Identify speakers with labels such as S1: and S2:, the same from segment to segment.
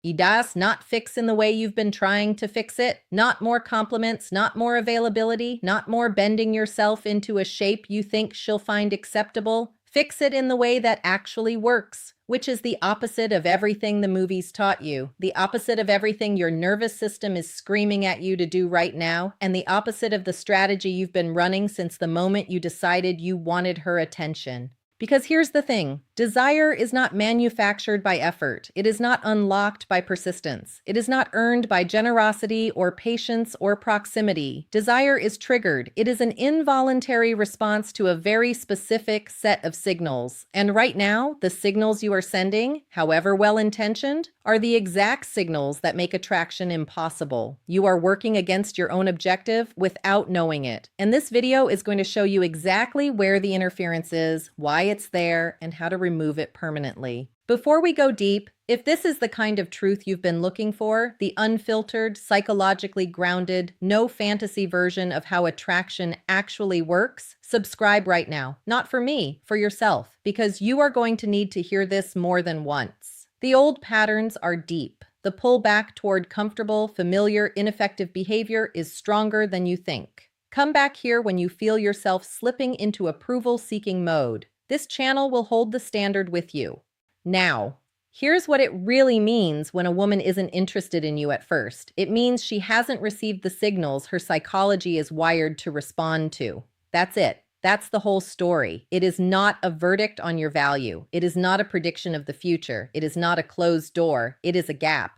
S1: Idas, not fix in the way you've been trying to fix it. Not more compliments, not more availability, not more bending yourself into a shape you think she'll find acceptable. Fix it in the way that actually works, which is the opposite of everything the movies taught you, the opposite of everything your nervous system is screaming at you to do right now, and the opposite of the strategy you've been running since the moment you decided you wanted her attention. Because here's the thing, desire is not manufactured by effort. It is not unlocked by persistence. It is not earned by generosity or patience or proximity. Desire is triggered. It is an involuntary response to a very specific set of signals. And right now, the signals you are sending, however well-intentioned, are the exact signals that make attraction impossible. You are working against your own objective without knowing it. And this video is going to show you exactly where the interference is, why it's there, and how to remove it permanently. Before we go deep, if this is the kind of truth you've been looking for, the unfiltered, psychologically grounded, no fantasy version of how attraction actually works, subscribe right now. Not for me, for yourself, because you are going to need to hear this more than once. The old patterns are deep. The pull back toward comfortable, familiar, ineffective behavior is stronger than you think. Come back here when you feel yourself slipping into approval-seeking mode. This channel will hold the standard with you. Now, here's what it really means when a woman isn't interested in you at first. It means she hasn't received the signals her psychology is wired to respond to. That's it. That's the whole story. It is not a verdict on your value. It is not a prediction of the future. It is not a closed door. It is a gap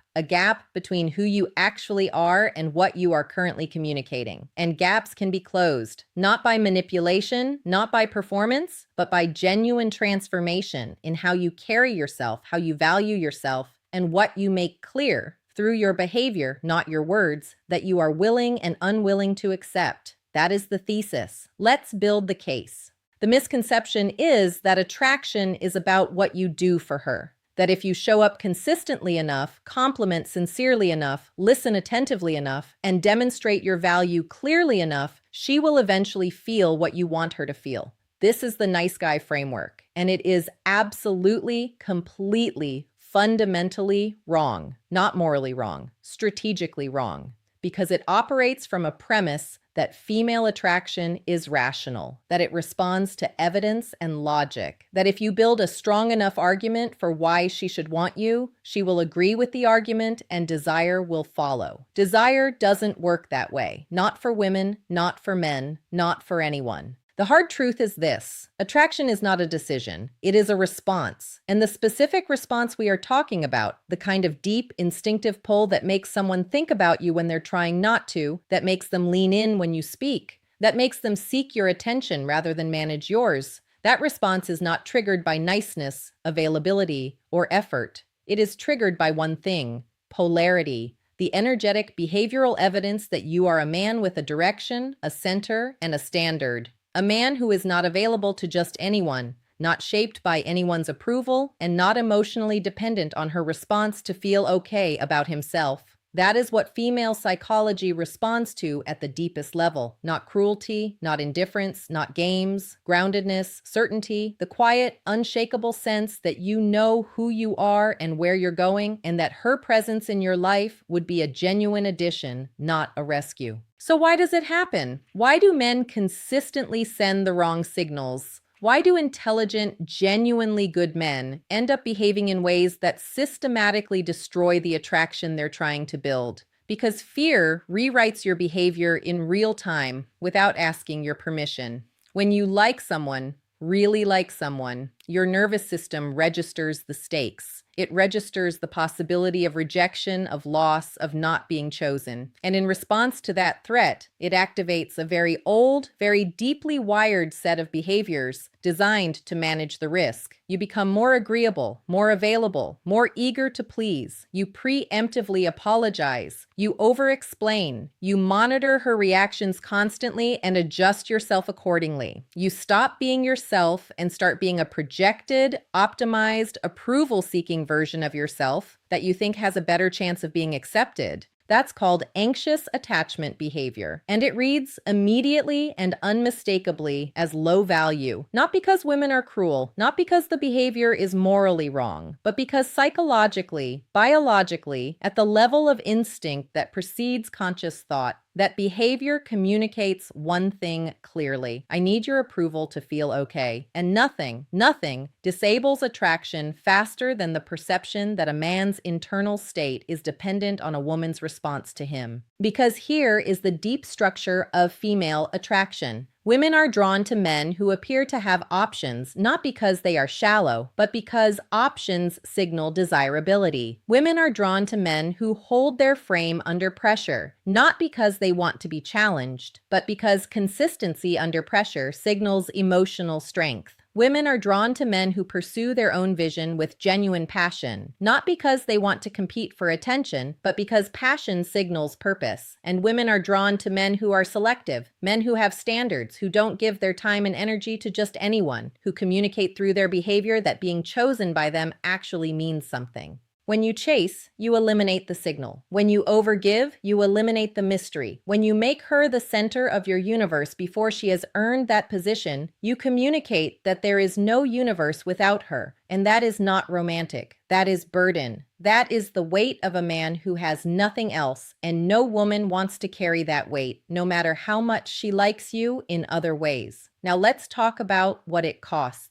S1: between who you actually are and what you are currently communicating. And gaps can be closed, not by manipulation, not by performance, but by genuine transformation in how you carry yourself, how you value yourself, and what you make clear through your behavior, not your words, that you are willing and unwilling to accept. That is the thesis. Let's build the case. The misconception is that attraction is about what you do for her. That if you show up consistently enough, compliment sincerely enough, listen attentively enough, and demonstrate your value clearly enough, she will eventually feel what you want her to feel. This is the nice guy framework, and it is absolutely, completely, fundamentally wrong. Not morally wrong, strategically wrong. Because it operates from a premise that female attraction is rational, that it responds to evidence and logic, that if you build a strong enough argument for why she should want you, she will agree with the argument and desire will follow. Desire doesn't work that way. Not for women, not for men, not for anyone. The hard truth is this: attraction is not a decision, it is a response. And the specific response we are talking about, the kind of deep, instinctive pull that makes someone think about you when they're trying not to, that makes them lean in when you speak, that makes them seek your attention rather than manage yours, that response is not triggered by niceness, availability, or effort. It is triggered by one thing: polarity. The energetic behavioral evidence that you are a man with a direction, a center, and a standard. A man who is not available to just anyone, not shaped by anyone's approval, and not emotionally dependent on her response to feel okay about himself. That is what female psychology responds to at the deepest level. Not cruelty, not indifference, not games, groundedness, certainty, the quiet, unshakable sense that you know who you are and where you're going, and that her presence in your life would be a genuine addition, not a rescue. So why does it happen? Why do men consistently send the wrong signals? Why do intelligent, genuinely good men end up behaving in ways that systematically destroy the attraction they're trying to build? Because fear rewrites your behavior in real time without asking your permission. When you like someone, really like someone, your nervous system registers the stakes. It registers the possibility of rejection, of loss, of not being chosen. And in response to that threat, it activates a very old, very deeply wired set of behaviors designed to manage the risk. You become more agreeable, more available, more eager to please. You preemptively apologize. You over-explain. You monitor her reactions constantly and adjust yourself accordingly. You stop being yourself and start being a projected, optimized, approval-seeking version of yourself that you think has a better chance of being accepted. That's called anxious attachment behavior, and it reads immediately and unmistakably as low value, not because women are cruel, not because the behavior is morally wrong, but because psychologically, biologically, at the level of instinct that precedes conscious thought, that behavior communicates one thing clearly. I need your approval to feel okay. And nothing disables attraction faster than the perception that a man's internal state is dependent on a woman's response to him. Because here is the deep structure of female attraction. Women are drawn to men who appear to have options, not because they are shallow, but because options signal desirability. Women are drawn to men who hold their frame under pressure, not because they want to be challenged, but because consistency under pressure signals emotional strength. Women are drawn to men who pursue their own vision with genuine passion, not because they want to compete for attention, but because passion signals purpose. And women are drawn to men who are selective, men who have standards, who don't give their time and energy to just anyone, who communicate through their behavior that being chosen by them actually means something. When you chase, you eliminate the signal. When you overgive, you eliminate the mystery. When you make her the center of your universe before she has earned that position, you communicate that there is no universe without her. And that is not romantic. That is burden. That is the weight of a man who has nothing else, and no woman wants to carry that weight, no matter how much she likes you in other ways. Now let's talk about what it costs.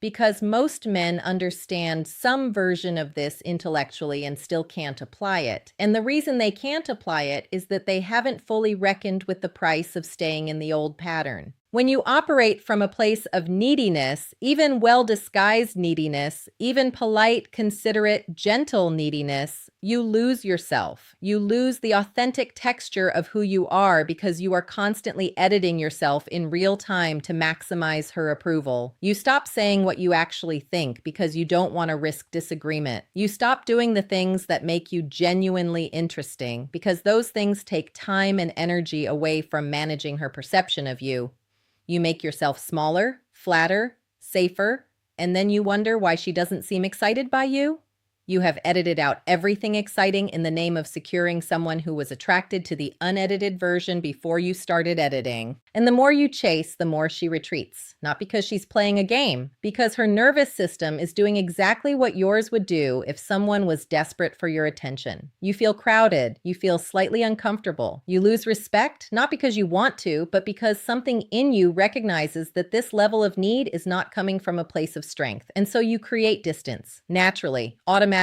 S1: Because most men understand some version of this intellectually and still can't apply it. And the reason they can't apply it is that they haven't fully reckoned with the price of staying in the old pattern. When you operate from a place of neediness, even well-disguised neediness, even polite, considerate, gentle neediness, you lose yourself. You lose the authentic texture of who you are because you are constantly editing yourself in real time to maximize her approval. You stop saying what you actually think because you don't want to risk disagreement. You stop doing the things that make you genuinely interesting because those things take time and energy away from managing her perception of you. You make yourself smaller, flatter, safer, and then you wonder why she doesn't seem excited by you? You have edited out everything exciting in the name of securing someone who was attracted to the unedited version before you started editing. And the more you chase, the more she retreats. Not because she's playing a game, because her nervous system is doing exactly what yours would do if someone was desperate for your attention. You feel crowded. You feel slightly uncomfortable. You lose respect, not because you want to, but because something in you recognizes that this level of need is not coming from a place of strength. And so you create distance, naturally, automatically,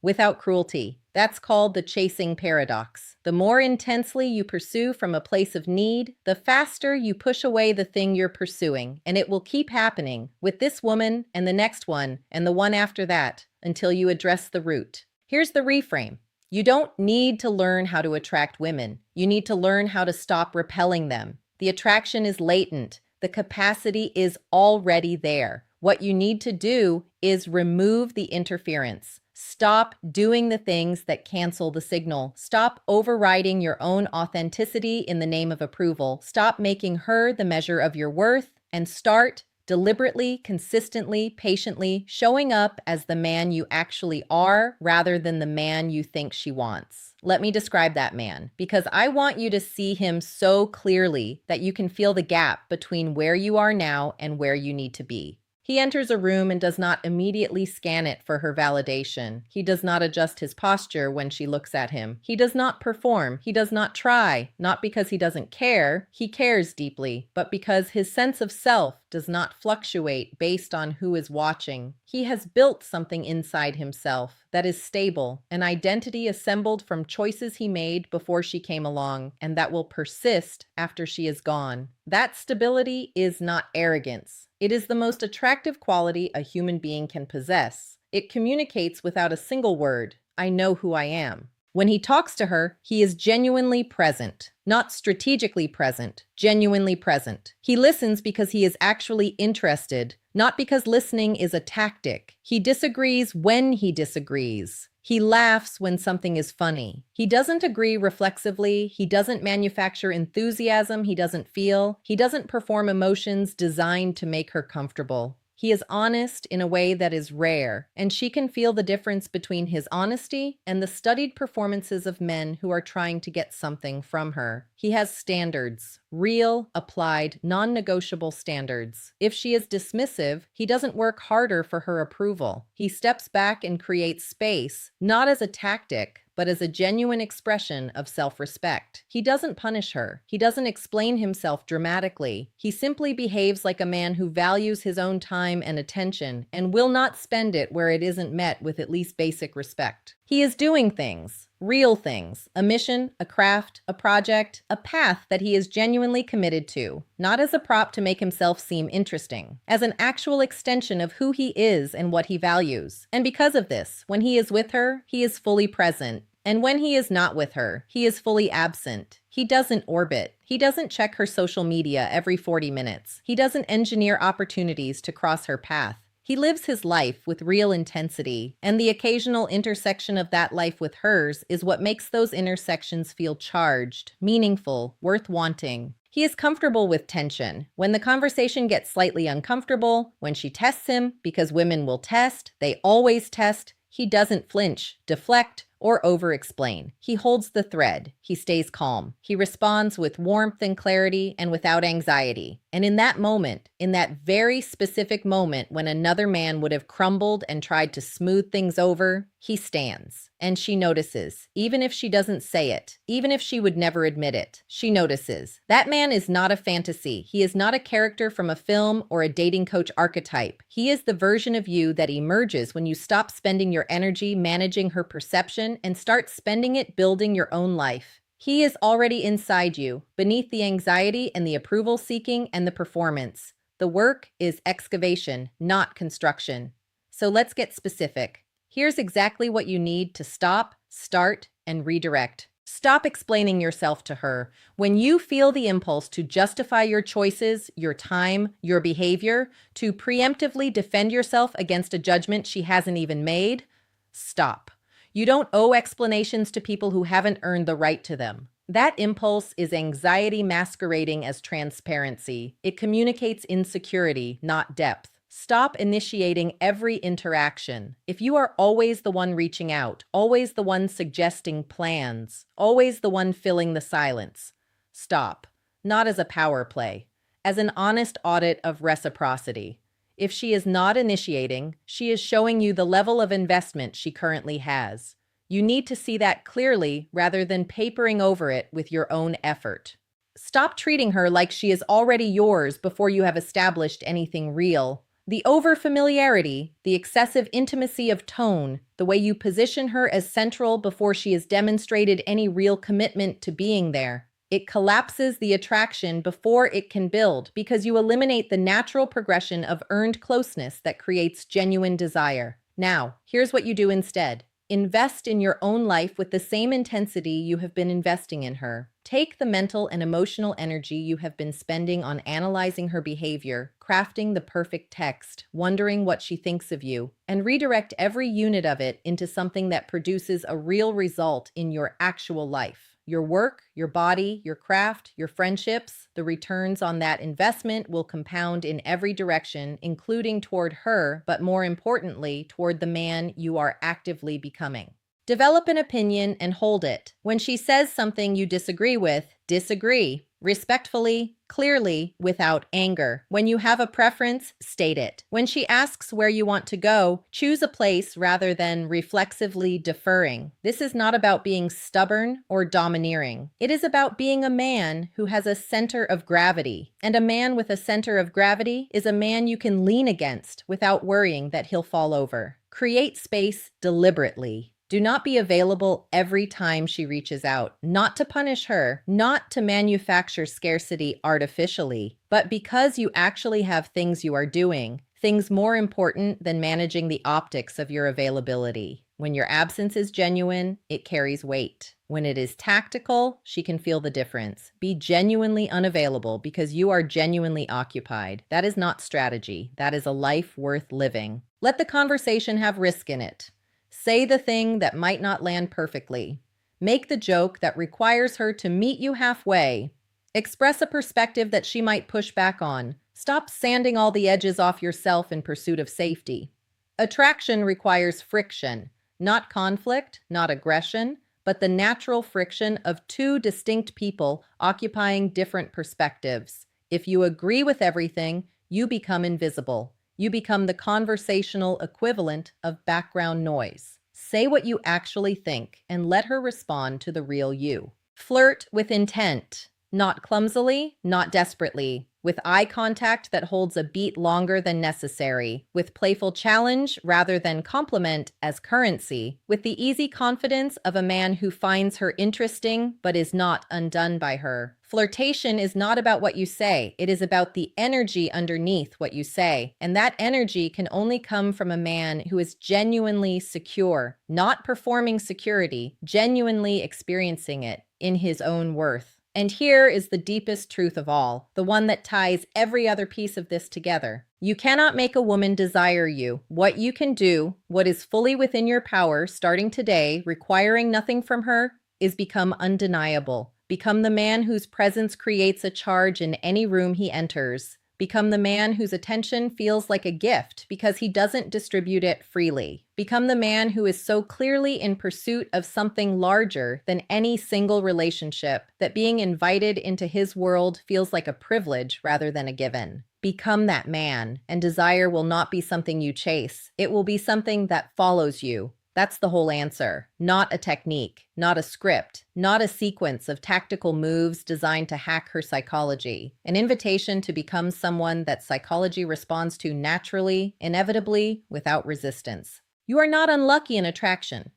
S1: without cruelty. That's called the chasing paradox. The more intensely you pursue from a place of need, the faster you push away the thing you're pursuing, and it will keep happening with this woman and the next one and the one after that until you address the root. Here's the reframe. You don't need to learn how to attract women. You need to learn how to stop repelling them. The attraction is latent. The capacity is already there. What you need to do is remove the interference. Stop doing the things that cancel the signal. Stop overriding your own authenticity in the name of approval. Stop making her the measure of your worth and start deliberately, consistently, patiently showing up as the man you actually are rather than the man you think she wants. Let me describe that man, because I want you to see him so clearly that you can feel the gap between where you are now and where you need to be. He enters a room and does not immediately scan it for her validation. He does not adjust his posture when she looks at him. He does not perform. He does not try, not because he doesn't care. He cares deeply, but because his sense of self does not fluctuate based on who is watching. He has built something inside himself that is stable, an identity assembled from choices he made before she came along, and that will persist after she is gone. That stability is not arrogance. It is the most attractive quality a human being can possess. It communicates without a single word. I know who I am. When he talks to her, he is genuinely present, not strategically present, genuinely present. He listens because he is actually interested, not because listening is a tactic. He disagrees when he disagrees. He laughs when something is funny. He doesn't agree reflexively. He doesn't manufacture enthusiasm he doesn't feel. He doesn't perform emotions designed to make her comfortable. He is honest in a way that is rare, and she can feel the difference between his honesty and the studied performances of men who are trying to get something from her. He has standards, real, applied, non-negotiable standards. If she is dismissive, he doesn't work harder for her approval. He steps back and creates space, not as a tactic, but as a genuine expression of self-respect. He doesn't punish her. He doesn't explain himself dramatically. He simply behaves like a man who values his own time and attention and will not spend it where it isn't met with at least basic respect. He is doing things, real things, a mission, a craft, a project, a path that he is genuinely committed to, not as a prop to make himself seem interesting, as an actual extension of who he is and what he values. And because of this, when he is with her, he is fully present. And when he is not with her, he is fully absent. He doesn't orbit. He doesn't check her social media every 40 minutes. He doesn't engineer opportunities to cross her path. He lives his life with real intensity, and the occasional intersection of that life with hers is what makes those intersections feel charged, meaningful, worth wanting. He is comfortable with tension. When the conversation gets slightly uncomfortable, when she tests him, because women will test, they always test, he doesn't flinch, deflect, or over-explain. He holds the thread. He stays calm. He responds with warmth and clarity and without anxiety. And in that moment, in that very specific moment when another man would have crumbled and tried to smooth things over, he stands. And she notices, even if she doesn't say it, even if she would never admit it, she notices. That man is not a fantasy. He is not a character from a film or a dating coach archetype. He is the version of you that emerges when you stop spending your energy managing her perception and start spending it building your own life. He is already inside you, beneath the anxiety and the approval seeking and the performance. The work is excavation, not construction. So let's get specific. Here's exactly what you need to stop, start, and redirect. Stop explaining yourself to her. When you feel the impulse to justify your choices, your time, your behavior, to preemptively defend yourself against a judgment she hasn't even made, stop. You don't owe explanations to people who haven't earned the right to them. That impulse is anxiety masquerading as transparency. It communicates insecurity, not depth. Stop initiating every interaction. If you are always the one reaching out, always the one suggesting plans, always the one filling the silence, stop. Not as a power play, as an honest audit of reciprocity. If she is not initiating, she is showing you the level of investment she currently has. You need to see that clearly rather than papering over it with your own effort. Stop treating her like she is already yours before you have established anything real. The over-familiarity, the excessive intimacy of tone, the way you position her as central before she has demonstrated any real commitment to being there. It collapses the attraction before it can build because you eliminate the natural progression of earned closeness that creates genuine desire. Now, here's what you do instead. Invest in your own life with the same intensity you have been investing in her. Take the mental and emotional energy you have been spending on analyzing her behavior, crafting the perfect text, wondering what she thinks of you, and redirect every unit of it into something that produces a real result in your actual life. Your work, your body, your craft, your friendships, the returns on that investment will compound in every direction, including toward her, but more importantly, toward the man you are actively becoming. Develop an opinion and hold it. When she says something you disagree with, disagree. Respectfully, clearly, without anger. When you have a preference, state it. When she asks where you want to go, choose a place rather than reflexively deferring. This is not about being stubborn or domineering. It is about being a man who has a center of gravity. And a man with a center of gravity is a man you can lean against without worrying that he'll fall over. Create space deliberately. Do not be available every time she reaches out, not to punish her, not to manufacture scarcity artificially, but because you actually have things you are doing, things more important than managing the optics of your availability. When your absence is genuine, it carries weight. When it is tactical, she can feel the difference. Be genuinely unavailable because you are genuinely occupied. That is not strategy. That is a life worth living. Let the conversation have risk in it. Say the thing that might not land perfectly. Make the joke that requires her to meet you halfway. Express a perspective that she might push back on. Stop sanding all the edges off yourself in pursuit of safety. Attraction requires friction, not conflict, not aggression, but the natural friction of two distinct people occupying different perspectives. If you agree with everything, you become invisible. You become the conversational equivalent of background noise. Say what you actually think and let her respond to the real you. Flirt with intent, not clumsily, not desperately, with eye contact that holds a beat longer than necessary, with playful challenge rather than compliment as currency, with the easy confidence of a man who finds her interesting but is not undone by her. Flirtation is not about what you say, it is about the energy underneath what you say, and that energy can only come from a man who is genuinely secure, not performing security, genuinely experiencing it in his own worth. And here is the deepest truth of all, the one that ties every other piece of this together. You cannot make a woman desire you. What you can do, what is fully within your power starting today, requiring nothing from her, is become undeniable. Become the man whose presence creates a charge in any room he enters. Become the man whose attention feels like a gift because he doesn't distribute it freely. Become the man who is so clearly in pursuit of something larger than any single relationship that being invited into his world feels like a privilege rather than a given. Become that man, and desire will not be something you chase. It will be something that follows you. That's the whole answer. Not a technique, not a script, not a sequence of tactical moves designed to hack her psychology. An invitation to become someone that psychology responds to naturally, inevitably, without resistance. You are not unlucky in attraction.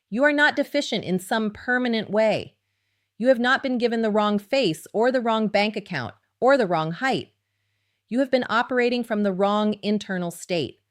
S1: You are not deficient in some permanent way. You have not been given the wrong face or the wrong bank account or the wrong height. You have been operating from the wrong internal state.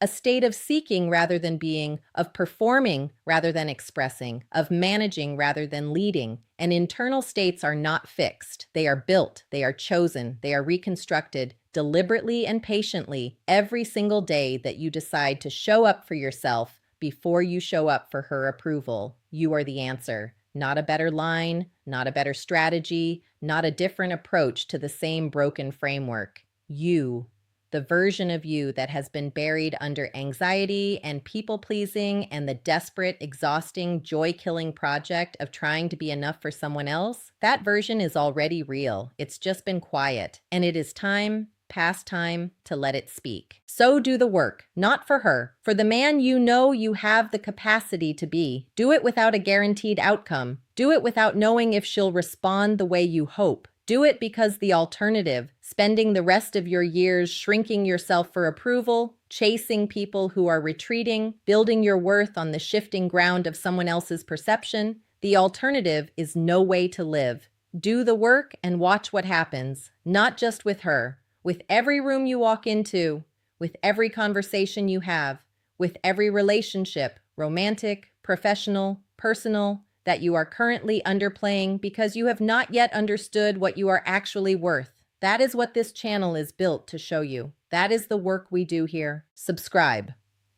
S1: A state of seeking rather than being, of performing rather than expressing, of managing rather than leading. And internal states are not fixed. They are built, they are chosen, they are reconstructed deliberately and patiently every single day that you decide to show up for yourself before you show up for her approval. You are the answer. Not a better line, not a better strategy, not a different approach to the same broken framework. You. The version of you that has been buried under anxiety and people-pleasing and the desperate, exhausting, joy-killing project of trying to be enough for someone else, that version is already real. It's just been quiet. And it is time, past time, to let it speak. So do the work, not for her. For the man you know you have the capacity to be. Do it without a guaranteed outcome. Do it without knowing if she'll respond the way you hope. Do it because the alternative, spending the rest of your years shrinking yourself for approval, chasing people who are retreating, building your worth on the shifting ground of someone else's perception, the alternative is no way to live. Do the work and watch what happens, not just with her, with every room you walk into, with every conversation you have, with every relationship, romantic, professional, personal, that you are currently underplaying because you have not yet understood what you are actually worth. That is what this channel is built to show you. That is the work we do here. Subscribe.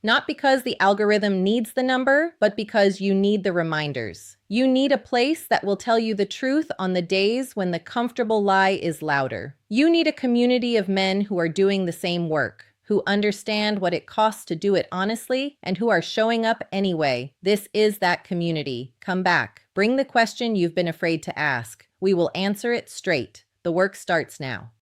S1: Not because the algorithm needs the number, but because you need the reminders. You need a place that will tell you the truth on the days when the comfortable lie is louder. You need a community of men who are doing the same work, who understand what it costs to do it honestly, and who are showing up anyway. This is that community. Come back. Bring the question you've been afraid to ask. We will answer it straight. The work starts now.